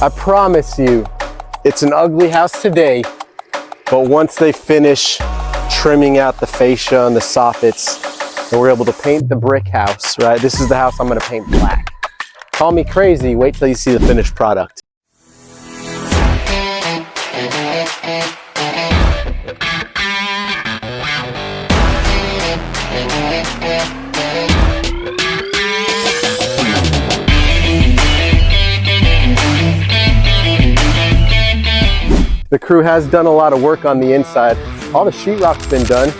I promise you, it's an ugly house today, but once they finish trimming out the fascia and the soffits, and we're able to paint the brick house, right? This is the house I'm gonna paint black. Call me crazy, wait till you see the finished product. The crew has done a lot of work on the inside. All the sheetrock's been done.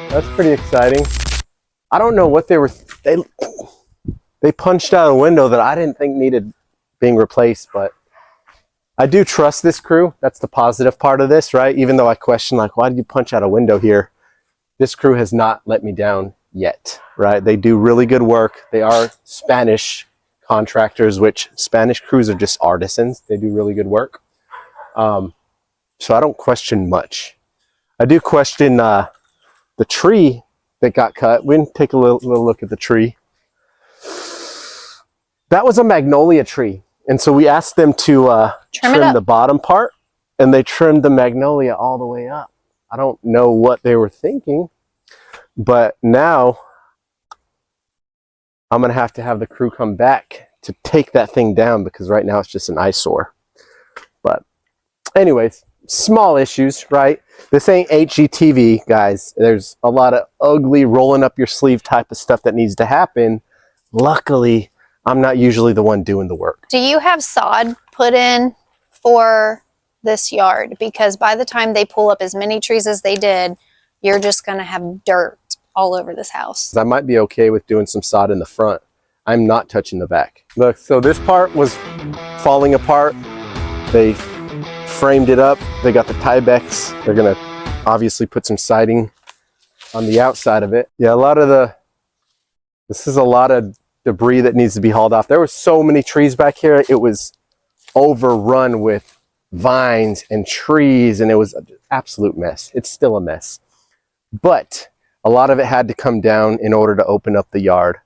That's pretty exciting. I don't know what they punched out a window that I didn't think needed being replaced, but I do trust this crew. That's the positive part of this, right? Even though I question, like, why did you punch out a window here? This crew has not let me down yet, right? They do really good work. They are Spanish contractors, which Spanish crews are just artisans. They do really good work. So I don't question much. I do question the tree that got cut. We can take a little look at the tree. That was a magnolia tree. And so we asked them to trim the bottom part, and they trimmed the magnolia all the way up. I don't know what they were thinking, but now I'm gonna have to have the crew come back to take that thing down, because right now it's just an eyesore. But anyways, small issues, right? This ain't HGTV, guys. There's a lot of ugly rolling up your sleeve type of stuff that needs to happen. Luckily, I'm not usually the one doing the work. Do you have sod put in for this yard? Because by the time they pull up as many trees as they did, you're just going to have dirt all over this house. I might be okay with doing some sod in the front. I'm not touching the back. Look, so this part was falling apart. They framed it up. They got the Tyvek. They're going to obviously put some siding on the outside of it. Yeah, this is a lot of debris that needs to be hauled off. There were so many trees back here. It was overrun with vines and trees, and it was an absolute mess. It's still a mess. But a lot of it had to come down in order to open up the yard.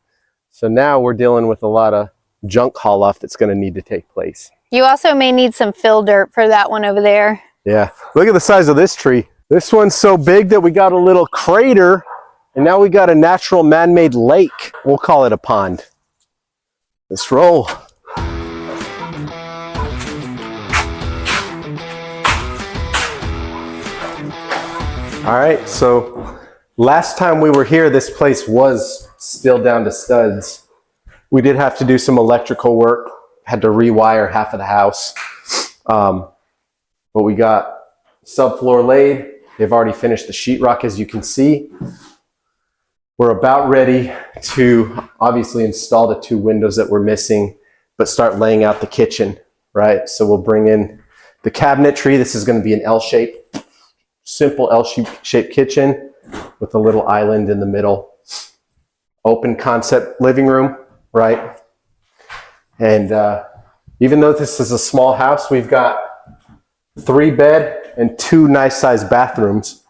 So now we're dealing with a lot of junk haul off that's going to need to take place. You also may need some fill dirt for that one over there. Yeah, look at the size of this tree. This one's so big that we got a little crater, and now we got a natural man-made lake. We'll call it a pond. Let's roll. All right, so last time we were here, this place was still down to studs. We did have to do some electrical work, had to rewire half of the house. But we got subfloor laid. They've already finished the sheetrock, as you can see. We're about ready to obviously install the 2 windows that we're missing, but start laying out the kitchen, right? So we'll bring in the cabinetry. This is going to be an L-shape, simple L-shaped kitchen with a little island in the middle. Open concept living room, right? And even though this is a small house, we've got 3 bed and 2 nice sized bathrooms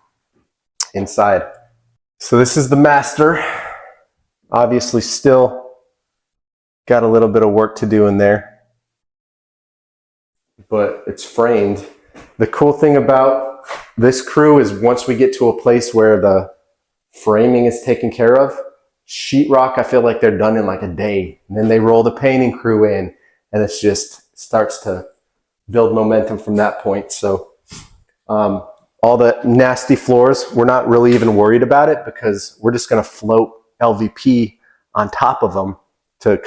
inside. So this is the master. Obviously still got a little bit of work to do in there, but it's framed. The cool thing about this crew is once we get to a place where the framing is taken care of, sheetrock, I feel like they're done in like a day. And then they roll the painting crew in, and it's just starts to build momentum from that point. So all the nasty floors, we're not really even worried about it, because we're just going to float LVP on top of them to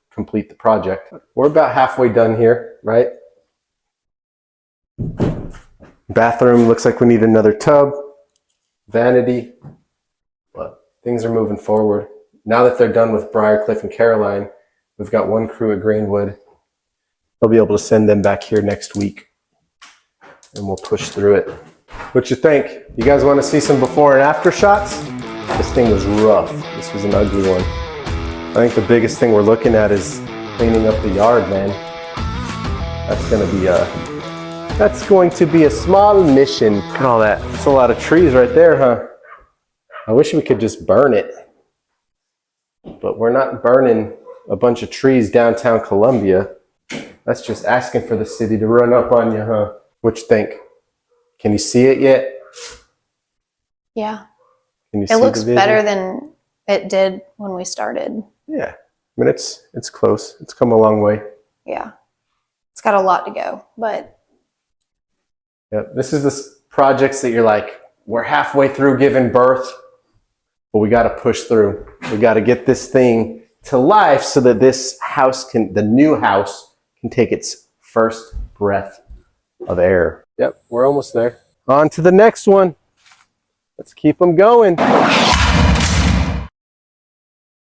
complete the project. We're about halfway done here, right? Bathroom looks like we need another tub, vanity, but things are moving forward. Now that they're done with Briarcliff and Caroline, we've got 1 crew at Greenwood. They'll be able to send them back here next week, and we'll push through it. What you think? You guys want to see some before and after shots? This thing was rough. This was an ugly one. I think the biggest thing we're looking at is cleaning up the yard, man. That's going to be a small mission. Look at all that. That's a lot of trees right there, huh? I wish we could just burn it, but we're not burning a bunch of trees downtown Columbia. That's just asking for the city to run up on you, huh? What you think? Can you see it yet? Yeah. Can you It see looks the vision? better than it did when we started. Yeah. I mean, it's close. It's come a long way. Yeah. It's got a lot to go, but Yeah. This is the projects that you're like, we're halfway through giving birth, but we got to push through. We got to get this thing to life so that this house the new house can take its first breath of air. Yep, we're almost there. On to the next one. Let's keep them going.